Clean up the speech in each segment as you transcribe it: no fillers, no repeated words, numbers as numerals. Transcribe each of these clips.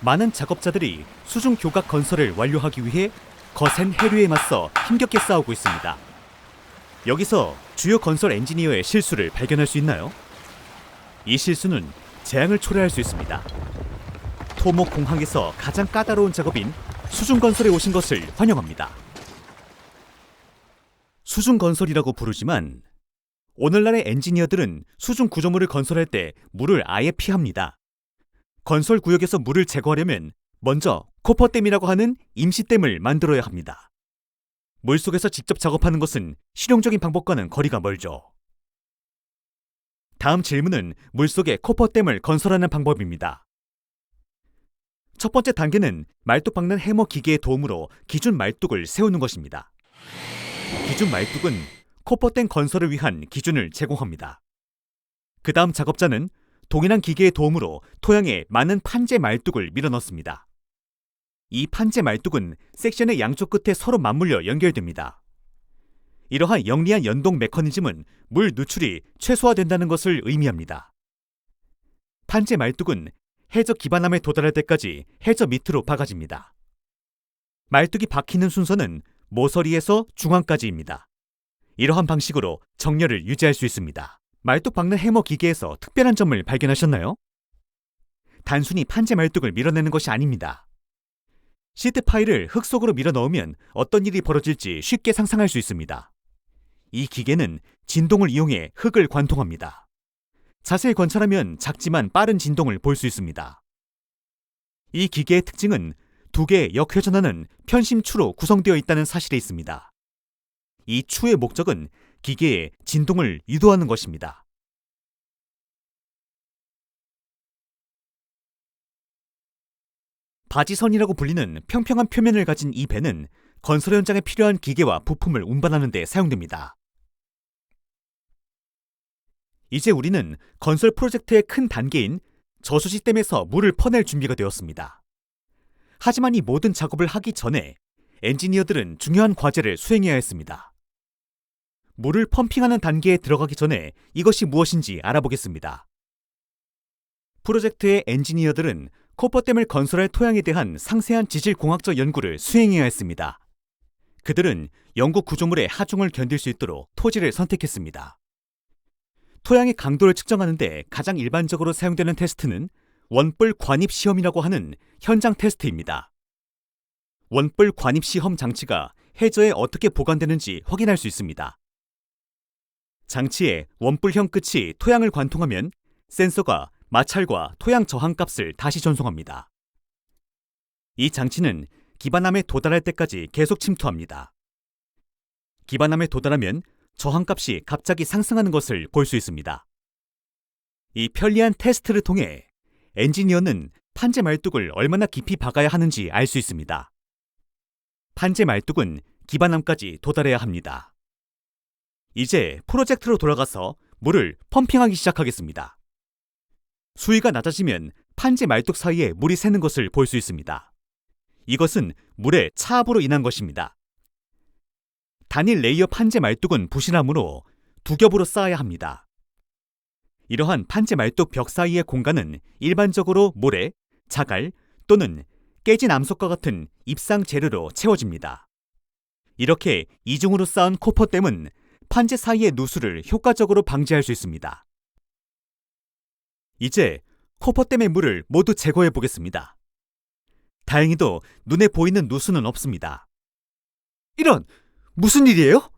많은 작업자들이 수중 교각 건설을 완료하기 위해 거센 해류에 맞서 힘겹게 싸우고 있습니다. 여기서 주요 건설 엔지니어의 실수를 발견할 수 있나요? 이 실수는 재앙을 초래할 수 있습니다. 토목 공항에서 가장 까다로운 작업인 수중 건설에 오신 것을 환영합니다. 수중 건설이라고 부르지만 오늘날의 엔지니어들은 수중 구조물을 건설할 때 물을 아예 피합니다. 건설 구역에서 물을 제거하려면 먼저 코퍼댐이라고 하는 임시댐을 만들어야 합니다. 물속에서 직접 작업하는 것은 실용적인 방법과는 거리가 멀죠. 다음 질문은 물속에 코퍼댐을 건설하는 방법입니다. 첫 번째 단계는 말뚝 박는 해머 기계의 도움으로 기준 말뚝을 세우는 것입니다. 기준 말뚝은 코퍼댐 건설을 위한 기준을 제공합니다. 그 다음 작업자는 동일한 기계의 도움으로 토양에 많은 판재 말뚝을 밀어넣습니다. 이 판재 말뚝은 섹션의 양쪽 끝에 서로 맞물려 연결됩니다. 이러한 영리한 연동 메커니즘은 물 누출이 최소화된다는 것을 의미합니다. 판재 말뚝은 해저 기반함에 도달할 때까지 해저 밑으로 박아집니다. 말뚝이 박히는 순서는 모서리에서 중앙까지입니다. 이러한 방식으로 정렬을 유지할 수 있습니다. 말뚝 박는 해머 기계에서 특별한 점을 발견하셨나요? 단순히 판재 말뚝을 밀어내는 것이 아닙니다. 시트 파일을 흙 속으로 밀어 넣으면 어떤 일이 벌어질지 쉽게 상상할 수 있습니다. 이 기계는 진동을 이용해 흙을 관통합니다. 자세히 관찰하면 작지만 빠른 진동을 볼 수 있습니다. 이 기계의 특징은 두 개의 역회전하는 편심추로 구성되어 있다는 사실에 있습니다. 이 추의 목적은 기계의 진동을 유도하는 것입니다. 바지선이라고 불리는 평평한 표면을 가진 이 배는 건설 현장에 필요한 기계와 부품을 운반하는 데 사용됩니다. 이제 우리는 건설 프로젝트의 큰 단계인 저수지댐에서 물을 퍼낼 준비가 되었습니다. 하지만 이 모든 작업을 하기 전에 엔지니어들은 중요한 과제를 수행해야 했습니다. 물을 펌핑하는 단계에 들어가기 전에 이것이 무엇인지 알아보겠습니다. 프로젝트의 엔지니어들은 코퍼댐을 건설할 토양에 대한 상세한 지질공학적 연구를 수행해야 했습니다. 그들은 영국 구조물의 하중을 견딜 수 있도록 토지를 선택했습니다. 토양의 강도를 측정하는데 가장 일반적으로 사용되는 테스트는 원뿔 관입 시험이라고 하는 현장 테스트입니다. 원뿔 관입 시험 장치가 해저에 어떻게 보관되는지 확인할 수 있습니다. 장치의 원뿔형 끝이 토양을 관통하면 센서가 마찰과 토양 저항값을 다시 전송합니다. 이 장치는 기반함에 도달할 때까지 계속 침투합니다. 기반함에 도달하면 저항값이 갑자기 상승하는 것을 볼 수 있습니다. 이 편리한 테스트를 통해 엔지니어는 판재 말뚝을 얼마나 깊이 박아야 하는지 알 수 있습니다. 판재 말뚝은 기반함까지 도달해야 합니다. 이제 프로젝트로 돌아가서 물을 펌핑하기 시작하겠습니다. 수위가 낮아지면 판재 말뚝 사이에 물이 새는 것을 볼 수 있습니다. 이것은 물의 차압으로 인한 것입니다. 단일 레이어 판재 말뚝은 부실하므로 두 겹으로 쌓아야 합니다. 이러한 판재 말뚝 벽 사이의 공간은 일반적으로 모래, 자갈 또는 깨진 암석과 같은 입상 재료로 채워집니다. 이렇게 이중으로 쌓은 코퍼댐은 판재 사이의 누수를 효과적으로 방지할 수 있습니다. 이제 코퍼댐의 물을 모두 제거해 보겠습니다. 다행히도 눈에 보이는 누수는 없습니다. 이런! 무슨 일이에요?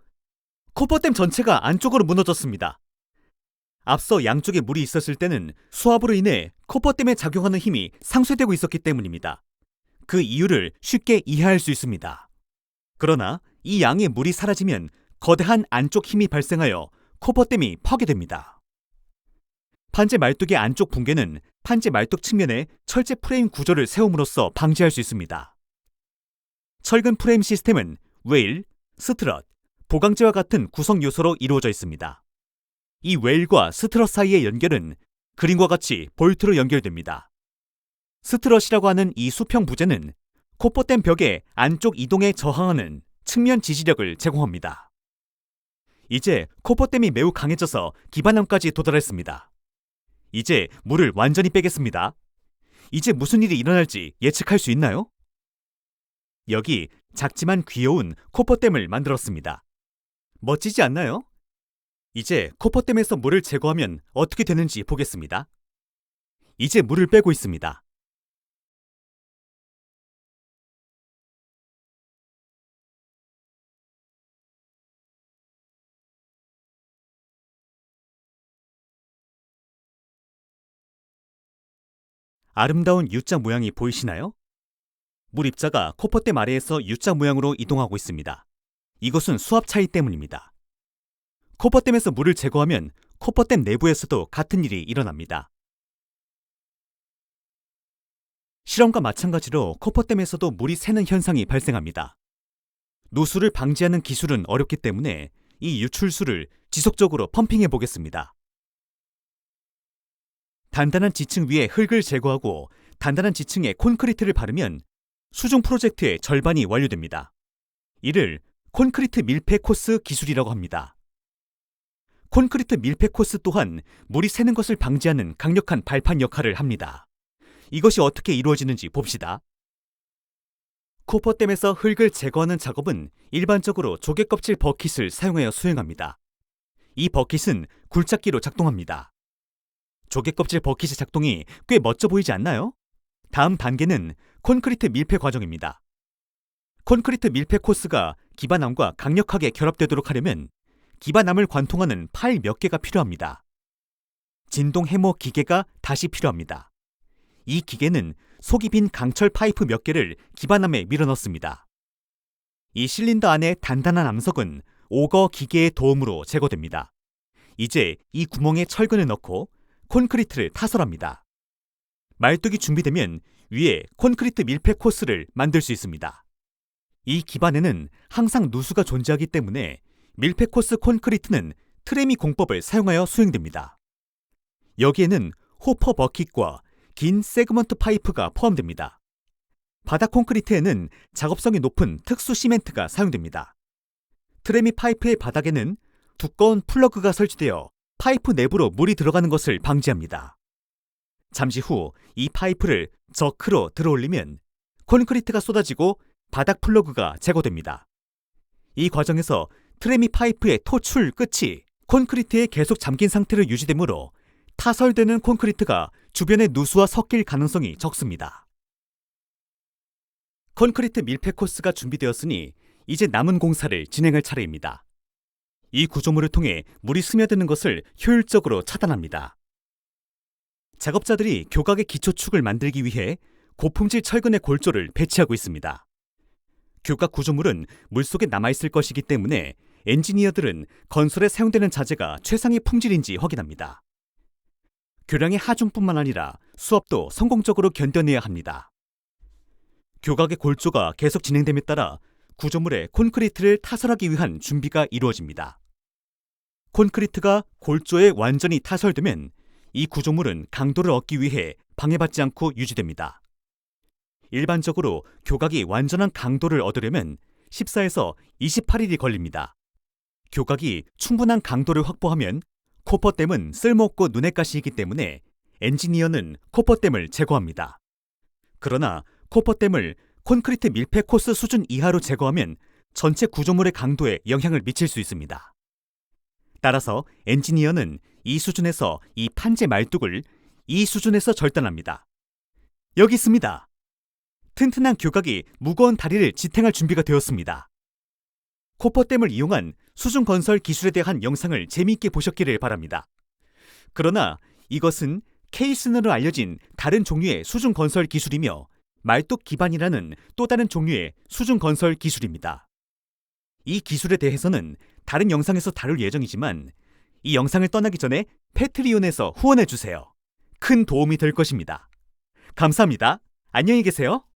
코퍼댐 전체가 안쪽으로 무너졌습니다. 앞서 양쪽에 물이 있었을 때는 수압으로 인해 코퍼댐에 작용하는 힘이 상쇄되고 있었기 때문입니다. 그 이유를 쉽게 이해할 수 있습니다. 그러나 이 양의 물이 사라지면 거대한 안쪽 힘이 발생하여 코퍼댐이 파괴됩니다. 판재 말뚝의 안쪽 붕괴는 판재 말뚝 측면에 철제 프레임 구조를 세움으로써 방지할 수 있습니다. 철근 프레임 시스템은 웨일, 스트럿, 보강재와 같은 구성 요소로 이루어져 있습니다. 이 웨일과 스트럿 사이의 연결은 그림과 같이 볼트로 연결됩니다. 스트럿이라고 하는 이 수평 부재는 코퍼댐 벽의 안쪽 이동에 저항하는 측면 지지력을 제공합니다. 이제 코퍼댐이 매우 강해져서 기반함까지 도달했습니다. 이제 물을 완전히 빼겠습니다. 이제 무슨 일이 일어날지 예측할 수 있나요? 여기 작지만 귀여운 코퍼댐을 만들었습니다. 멋지지 않나요? 이제 코퍼댐에서 물을 제거하면 어떻게 되는지 보겠습니다. 이제 물을 빼고 있습니다. 아름다운 U자 모양이 보이시나요? 물 입자가 코퍼댐 아래에서 U자 모양으로 이동하고 있습니다. 이것은 수압 차이 때문입니다. 코퍼댐에서 물을 제거하면 코퍼댐 내부에서도 같은 일이 일어납니다. 실험과 마찬가지로 코퍼댐에서도 물이 새는 현상이 발생합니다. 누수를 방지하는 기술은 어렵기 때문에 이 유출수를 지속적으로 펌핑해 보겠습니다. 단단한 지층 위에 흙을 제거하고 단단한 지층에 콘크리트를 바르면 수중 프로젝트의 절반이 완료됩니다. 이를 콘크리트 밀폐 코스 기술이라고 합니다. 콘크리트 밀폐 코스 또한 물이 새는 것을 방지하는 강력한 발판 역할을 합니다. 이것이 어떻게 이루어지는지 봅시다. 코퍼댐에서 흙을 제거하는 작업은 일반적으로 조개껍질 버킷을 사용하여 수행합니다. 이 버킷은 굴착기로 작동합니다. 조개껍질 버킷의 작동이 꽤 멋져 보이지 않나요? 다음 단계는 콘크리트 밀폐 과정입니다. 콘크리트 밀폐 코스가 기반암과 강력하게 결합되도록 하려면 기반암을 관통하는 파일 몇 개가 필요합니다. 진동 해머 기계가 다시 필요합니다. 이 기계는 속이 빈 강철 파이프 몇 개를 기반암에 밀어넣습니다. 이 실린더 안의 단단한 암석은 오거 기계의 도움으로 제거됩니다. 이제 이 구멍에 철근을 넣고 콘크리트를 타설합니다. 말뚝이 준비되면 위에 콘크리트 밀폐 코스를 만들 수 있습니다. 이 기반에는 항상 누수가 존재하기 때문에 밀폐 코스 콘크리트는 트레미 공법을 사용하여 수행됩니다. 여기에는 호퍼 버킷과 긴 세그먼트 파이프가 포함됩니다. 바닥 콘크리트에는 작업성이 높은 특수 시멘트가 사용됩니다. 트레미 파이프의 바닥에는 두꺼운 플러그가 설치되어 파이프 내부로 물이 들어가는 것을 방지합니다. 잠시 후 이 파이프를 저크로 들어올리면 콘크리트가 쏟아지고 바닥 플러그가 제거됩니다. 이 과정에서 트레미 파이프의 토출 끝이 콘크리트에 계속 잠긴 상태로 유지되므로 타설되는 콘크리트가 주변의 누수와 섞일 가능성이 적습니다. 콘크리트 밀폐 코스가 준비되었으니 이제 남은 공사를 진행할 차례입니다. 이 구조물을 통해 물이 스며드는 것을 효율적으로 차단합니다. 작업자들이 교각의 기초축을 만들기 위해 고품질 철근의 골조를 배치하고 있습니다. 교각 구조물은 물속에 남아있을 것이기 때문에 엔지니어들은 건설에 사용되는 자재가 최상의 품질인지 확인합니다. 교량의 하중뿐만 아니라 수압도 성공적으로 견뎌내야 합니다. 교각의 골조가 계속 진행됨에 따라 구조물에 콘크리트를 타설하기 위한 준비가 이루어집니다. 콘크리트가 골조에 완전히 타설되면 이 구조물은 강도를 얻기 위해 방해받지 않고 유지됩니다. 일반적으로 교각이 완전한 강도를 얻으려면 14에서 28일이 걸립니다. 교각이 충분한 강도를 확보하면 코퍼댐은 쓸모없고 눈에 가시이기 때문에 엔지니어는 코퍼댐을 제거합니다. 그러나 코퍼댐을 콘크리트 밀폐 코스 수준 이하로 제거하면 전체 구조물의 강도에 영향을 미칠 수 있습니다. 따라서 엔지니어는 이 수준에서 이 판재 말뚝을 이 수준에서 절단합니다. 여기 있습니다. 튼튼한 교각이 무거운 다리를 지탱할 준비가 되었습니다. 코퍼댐을 이용한 수중 건설 기술에 대한 영상을 재미있게 보셨기를 바랍니다. 그러나 이것은 케이슨으로 알려진 다른 종류의 수중 건설 기술이며 말뚝 기반이라는 또 다른 종류의 수중 건설 기술입니다. 이 기술에 대해서는 다른 영상에서 다룰 예정이지만 이 영상을 떠나기 전에 패트리온에서 후원해주세요. 큰 도움이 될 것입니다. 감사합니다. 안녕히 계세요.